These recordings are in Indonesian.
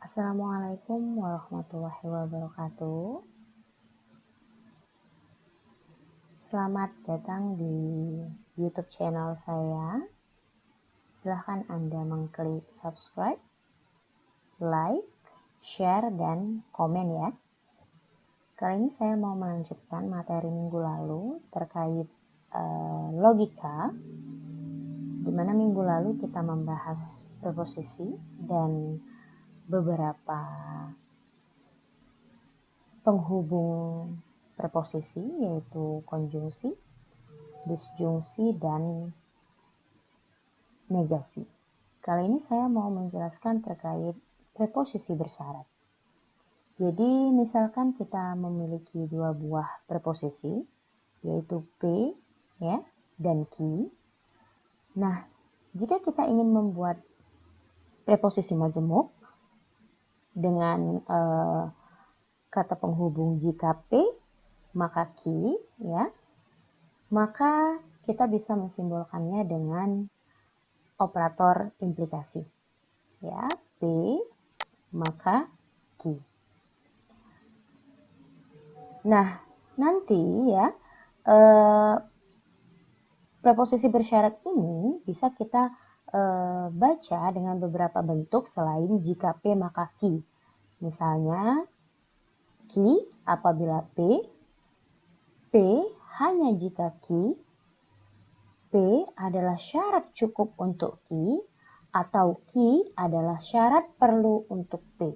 Assalamualaikum warahmatullahi wabarakatuh. Selamat datang di YouTube channel saya. Silahkan Anda mengklik subscribe, like, share, dan komen ya. Kali ini saya mau melanjutkan materi minggu lalu terkait logika, di mana minggu lalu kita membahas preposisi dan beberapa penghubung preposisi, yaitu konjungsi, disjungsi, dan negasi. Kali ini saya mau menjelaskan terkait preposisi bersyarat. Jadi misalkan kita memiliki dua buah preposisi, yaitu P ya, dan Ki. Nah, jika kita ingin membuat preposisi majemuk dengan kata penghubung jika P maka Ki ya, maka kita bisa mensimbolkannya dengan operator implikasi ya, P maka Ki. Nah, nanti ya preposisi bersyarat ini bisa kita baca dengan beberapa bentuk selain jika P maka Ki. Misalnya Ki apabila P hanya jika Ki, P adalah syarat cukup untuk Ki, atau Ki adalah syarat perlu untuk P.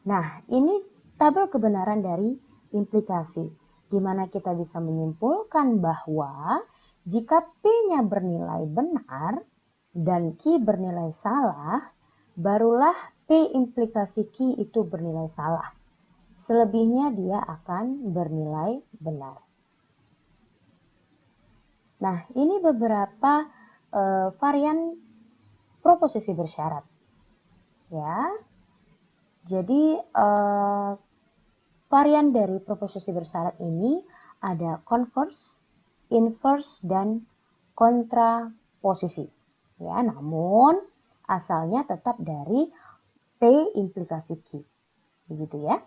Nah, ini tabel kebenaran dari implikasi, di mana kita bisa menyimpulkan bahwa jika P-nya bernilai benar dan Ki bernilai salah, barulah P implikasi Ki itu bernilai salah. Selebihnya dia akan bernilai benar. Nah, ini beberapa varian proposisi bersyarat. Ya. Jadi varian dari proposisi bersyarat ini ada converse, inverse, dan kontraposisi. Ya, namun asalnya tetap dari P implikasi Q. Begitu ya.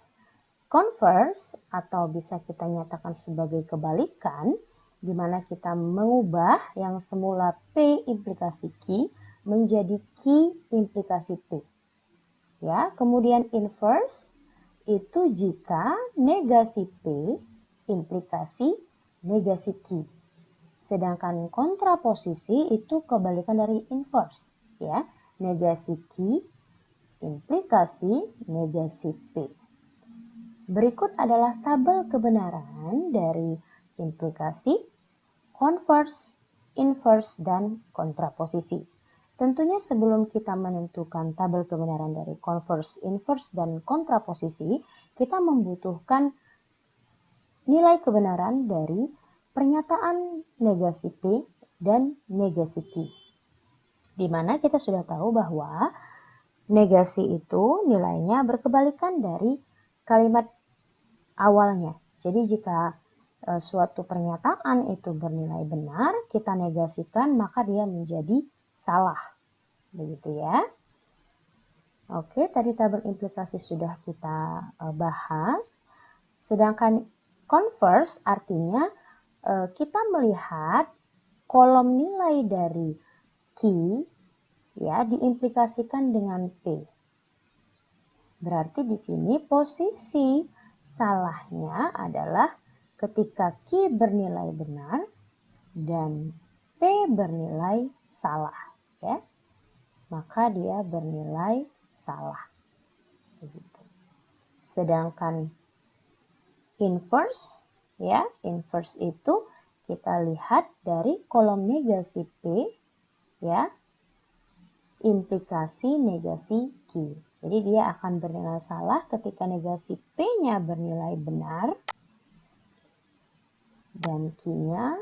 Converse atau bisa kita nyatakan sebagai kebalikan, di mana kita mengubah yang semula P implikasi Q menjadi Q implikasi P. Ya, kemudian inverse itu jika negasi P implikasi negasi Q. Sedangkan kontraposisi itu kebalikan dari inverse, ya, negasi Q implikasi negasi P. Berikut adalah tabel kebenaran dari implikasi, converse, inverse, dan kontraposisi. Tentunya sebelum kita menentukan tabel kebenaran dari converse, inverse, dan kontraposisi, kita membutuhkan nilai kebenaran dari pernyataan negasi P dan negasi Q. Di mana kita sudah tahu bahwa negasi itu nilainya berkebalikan dari kalimat awalnya. Jadi jika suatu pernyataan itu bernilai benar, kita negasikan maka dia menjadi salah. Begitu ya. Oke, tadi tabel implikasi sudah kita bahas. Sedangkan converse artinya kita melihat kolom nilai dari Q ya diimplikasikan dengan P. Berarti di sini posisi salahnya adalah ketika Q bernilai benar dan P bernilai salah, ya. Maka dia bernilai salah. Begitu. Sedangkan inverse, ya, inverse itu kita lihat dari kolom negasi P, ya, implikasi negasi Q. Jadi dia akan bernilai salah ketika negasi P-nya bernilai benar dan Q-nya,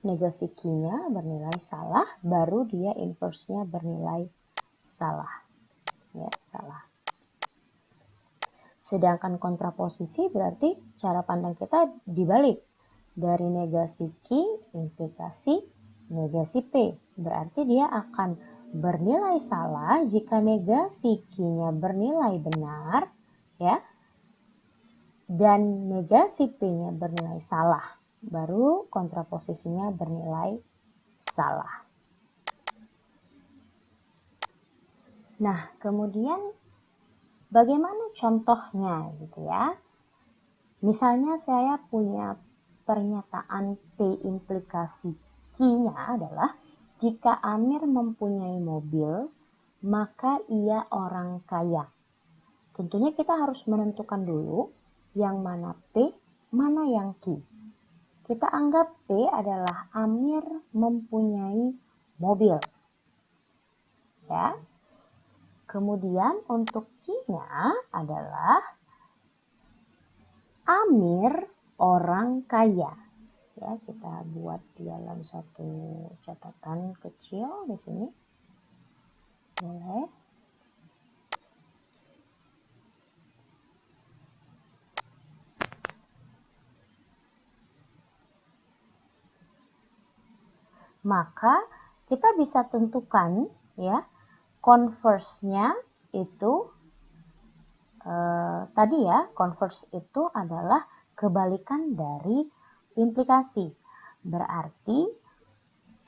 negasi Q-nya bernilai salah, baru dia inverse-nya bernilai salah. Ya, salah. Sedangkan kontraposisi berarti cara pandang kita dibalik. Dari negasi Q implikasi negasi P. Berarti dia akan bernilai salah jika negasi key-nya bernilai benar, ya. Dan negasi P-nya bernilai salah. Baru kontraposisinya bernilai salah. Nah, kemudian bagaimana contohnya gitu ya? Misalnya saya punya pernyataan P implikasi Q-nya adalah jika Amir mempunyai mobil, maka ia orang kaya. Tentunya kita harus menentukan dulu yang mana P, mana yang Q. Kita anggap P adalah Amir mempunyai mobil. Ya. Kemudian untuk Q-nya adalah Amir orang kaya. Ya, kita buat di dalam satu catatan kecil di sini. Boleh. Maka kita bisa tentukan ya converse-nya itu tadi ya, converse itu adalah kebalikan dari implikasi. Berarti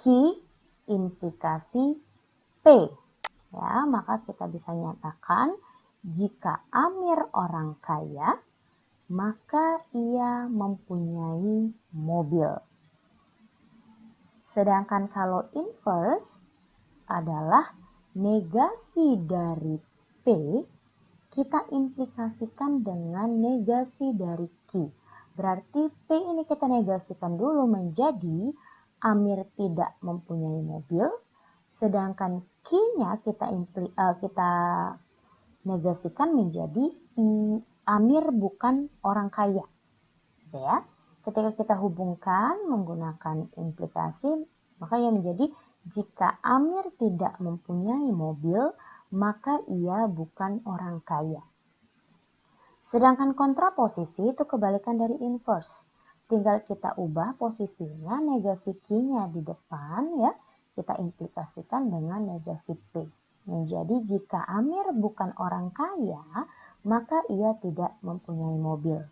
Q implikasi P. Ya, maka kita bisa nyatakan jika Amir orang kaya, maka ia mempunyai mobil. Sedangkan kalau inverse adalah negasi dari P, kita implikasikan dengan negasi dari Q. Berarti P ini kita negasikan dulu menjadi Amir tidak mempunyai mobil, sedangkan Q-nya kita negasikan menjadi Amir bukan orang kaya. Ya. Ketika kita hubungkan menggunakan implikasi, maka yang menjadi jika Amir tidak mempunyai mobil, maka ia bukan orang kaya. Sedangkan kontraposisi itu kebalikan dari inverse. Tinggal kita ubah posisinya, negasi Q-nya di depan ya, kita implikasikan dengan negasi P. Menjadi jika Amir bukan orang kaya, maka ia tidak mempunyai mobil.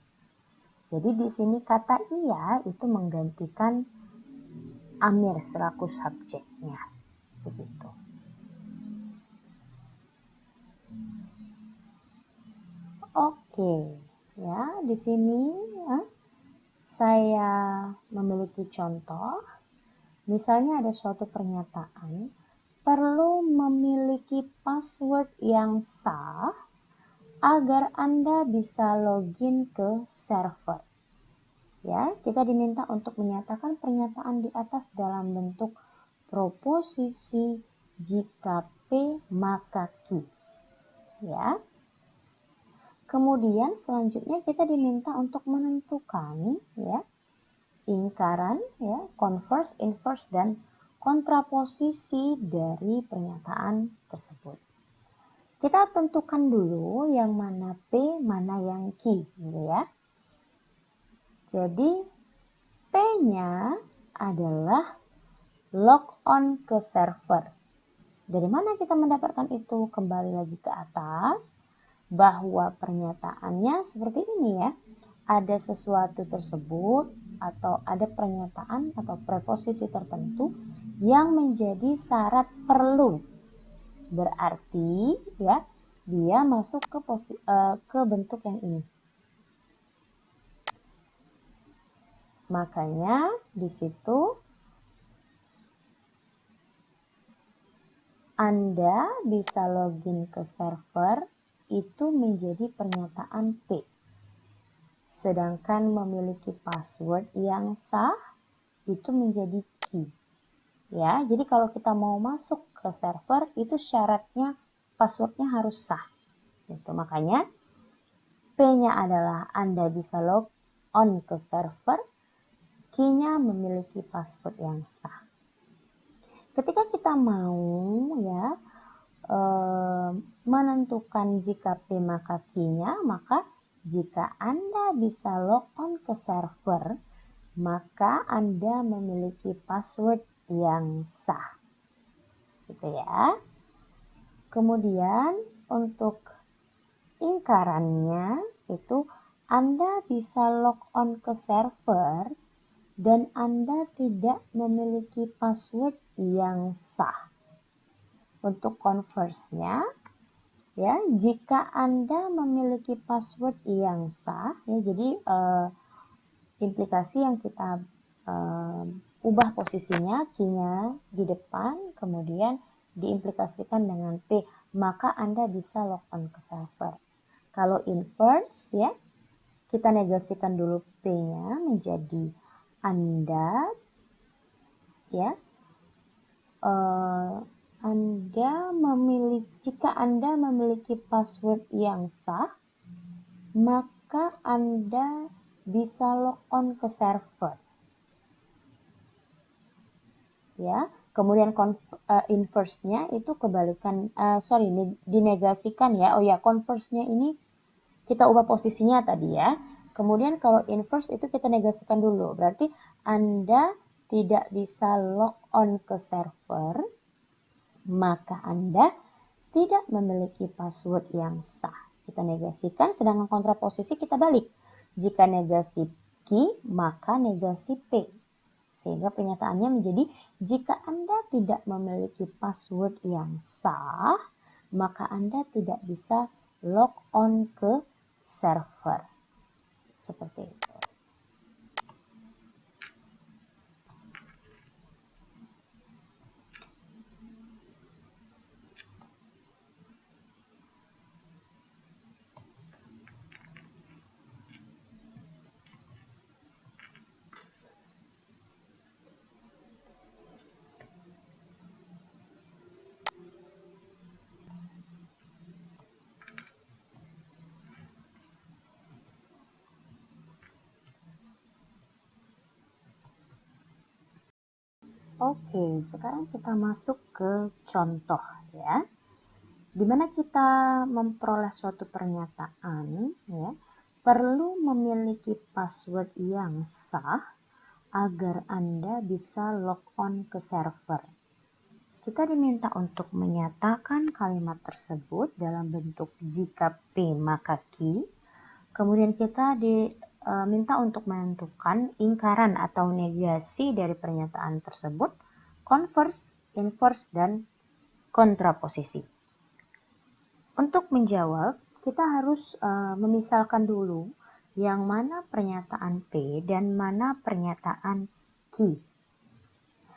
Jadi di sini kata ia itu menggantikan Amir selaku subjeknya. Begitu. Oke, ya di sini ya, saya memiliki contoh. Misalnya ada suatu pernyataan perlu memiliki password yang sah agar Anda bisa login ke server. Ya, kita diminta untuk menyatakan pernyataan di atas dalam bentuk proposisi jika P maka Q. Ya. Kemudian selanjutnya kita diminta untuk menentukan ya lingkaran ya, converse, inverse dan kontraposisi dari pernyataan tersebut. Kita tentukan dulu yang mana P, mana yang Q gitu ya. Jadi P-nya adalah log on ke server. Dari mana kita mendapatkan itu? Kembali lagi ke atas, bahwa pernyataannya seperti ini ya. Ada sesuatu tersebut atau ada pernyataan atau preposisi tertentu yang menjadi syarat perlu. Berarti ya, dia masuk ke bentuk yang ini. Makanya di situ Anda bisa login ke server itu menjadi pernyataan P. Sedangkan memiliki password yang sah itu menjadi Q. Ya, jadi kalau kita mau masuk ke server itu syaratnya passwordnya harus sah. Gitu. Makanya P-nya adalah Anda bisa log on ke server, Q-nya memiliki password yang sah. Ketika kita mau ya menentukan jika P maka Q-nya, maka jika Anda bisa log on ke server, maka Anda memiliki password yang sah. gitu ya. Kemudian untuk ingkarannya itu Anda bisa log on ke server dan Anda tidak memiliki password yang sah. Untuk converse-nya, ya, jika Anda memiliki password yang sah, ya, jadi implikasi yang kita ubah posisinya, key-nya di depan, kemudian diimplikasikan dengan P, maka Anda bisa log on ke server. Kalau inverse, ya, kita negasikan dulu P-nya menjadi Anda, ya, jika Anda memiliki password yang sah, maka Anda bisa log on ke server. Ya, kemudian inverse-nya itu kebalikan, dinegasikan ya. Oh ya, converse-nya ini kita ubah posisinya tadi ya. Kemudian kalau inverse itu kita negasikan dulu. Berarti Anda tidak bisa log on ke server, maka Anda tidak memiliki password yang sah. Kita negasikan, sedangkan kontraposisi kita balik. Jika negasi key, maka negasi P. Sehingga pernyataannya menjadi, jika Anda tidak memiliki password yang sah, maka Anda tidak bisa log on ke server. Seperti itu. Oke, sekarang kita masuk ke contoh ya. Dimana kita memperoleh suatu pernyataan ya, perlu memiliki password yang sah agar Anda bisa log on ke server. Kita diminta untuk menyatakan kalimat tersebut dalam bentuk jika P maka Q. Kemudian kita diminta untuk menentukan ingkaran atau negasi dari pernyataan tersebut, converse, inverse, dan kontraposisi. Untuk menjawab, kita harus memisalkan dulu yang mana pernyataan P dan mana pernyataan Q.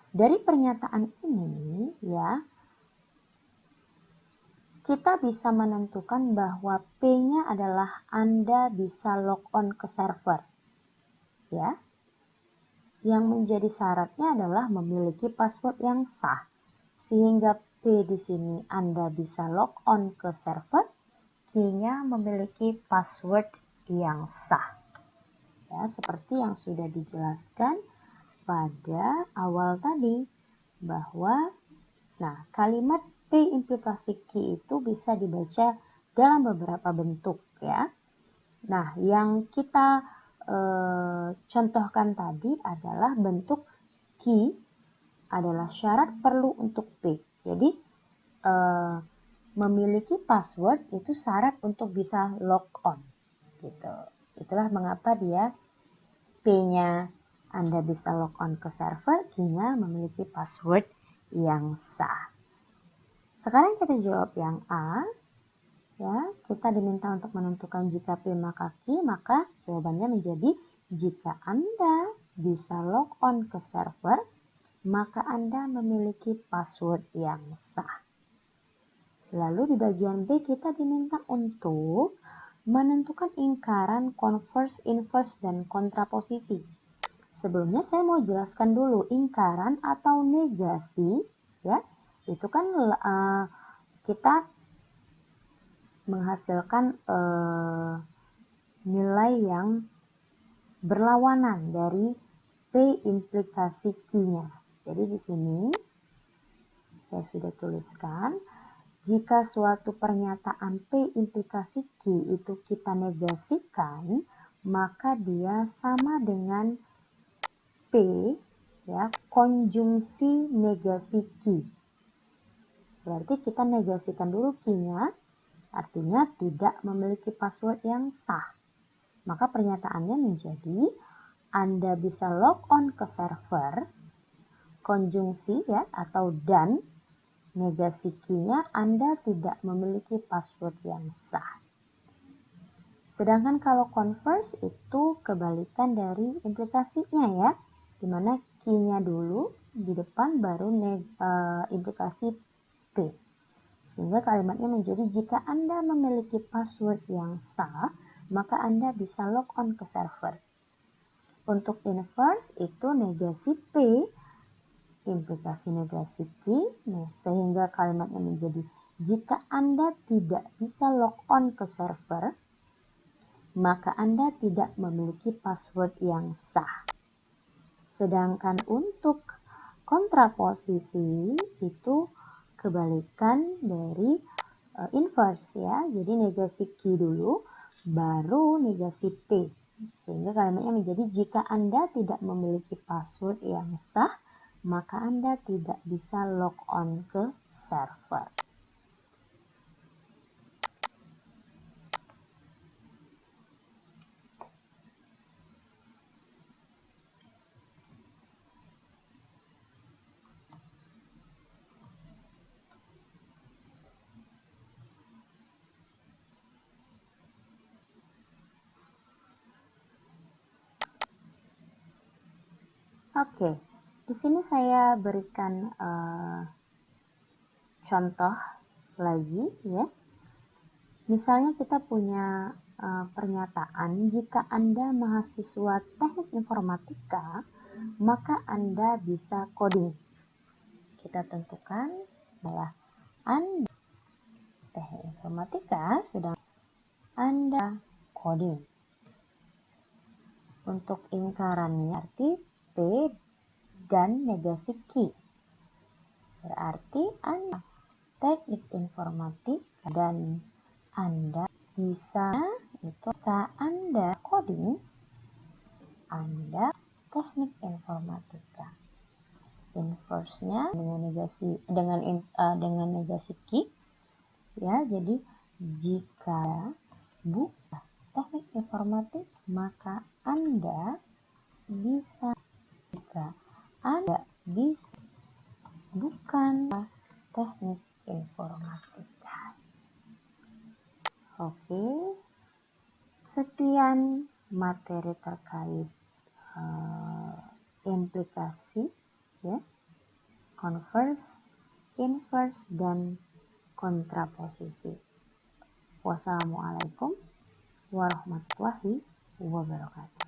Dari pernyataan ini, ya, kita bisa menentukan bahwa P-nya adalah Anda bisa log on ke server. Ya. Yang menjadi syaratnya adalah memiliki password yang sah. Sehingga P di sini Anda bisa log on ke server, Q-nya memiliki password yang sah. Ya, seperti yang sudah dijelaskan pada awal tadi bahwa kalimat P implikasi Q itu bisa dibaca dalam beberapa bentuk ya. Nah, yang kita contohkan tadi adalah bentuk Q adalah syarat perlu untuk P. Jadi memiliki password itu syarat untuk bisa log on. Gitu. Itulah mengapa dia P-nya Anda bisa log on ke server, Q-nya memiliki password yang sah. Sekarang kita jawab yang A. Ya, kita diminta untuk menentukan jika P maka Q, maka jawabannya menjadi jika Anda bisa log on ke server, maka Anda memiliki password yang sah. Lalu di bagian B kita diminta untuk menentukan ingkaran, converse, inverse, dan kontraposisi. Sebelumnya saya mau jelaskan dulu ingkaran atau negasi, ya, itu kan kita menghasilkan nilai yang berlawanan dari P implikasi Q-nya. Jadi di sini saya sudah tuliskan, jika suatu pernyataan P implikasi Q itu kita negasikan, maka dia sama dengan P ya, konjungsi negasi Q. Berarti kita negasikan dulu key-nya, artinya tidak memiliki password yang sah. Maka pernyataannya menjadi Anda bisa log on ke server, konjungsi ya atau dan, negasi key-nya Anda tidak memiliki password yang sah. Sedangkan kalau converse itu kebalikan dari implikasinya ya, dimana key-nya dulu di depan baru implikasi P. Sehingga kalimatnya menjadi jika Anda memiliki password yang sah, maka Anda bisa log on ke server. Untuk inverse itu negasi P, implikasi negasi key, sehingga kalimatnya menjadi jika Anda tidak bisa log on ke server, maka Anda tidak memiliki password yang sah. Sedangkan untuk kontraposisi itu kebalikan dari inverse ya. Jadi negasi key dulu, baru negasi P. Sehingga kalimatnya menjadi jika Anda tidak memiliki password yang sah, maka Anda tidak bisa log on ke server. Oke, di sini saya berikan contoh lagi ya. Misalnya kita punya pernyataan jika Anda mahasiswa teknik informatika, maka Anda bisa coding. Kita tentukan adalah Anda teknik informatika, sedang Anda coding. Untuk ingkarannya arti P dan negasi key. Berarti Anda teknik informatik dan Anda bisa itu Anda coding, Anda teknik informatika. Inverse-nya dengan negasi key ya. Jadi jika bukan teknik informatik maka Anda bisa, jika Anda bisa bukan teknik informatika. Oke, sekian materi terkait implikasi ya, converse, inverse, dan kontraposisi. Wassalamualaikum warahmatullahi wabarakatuh.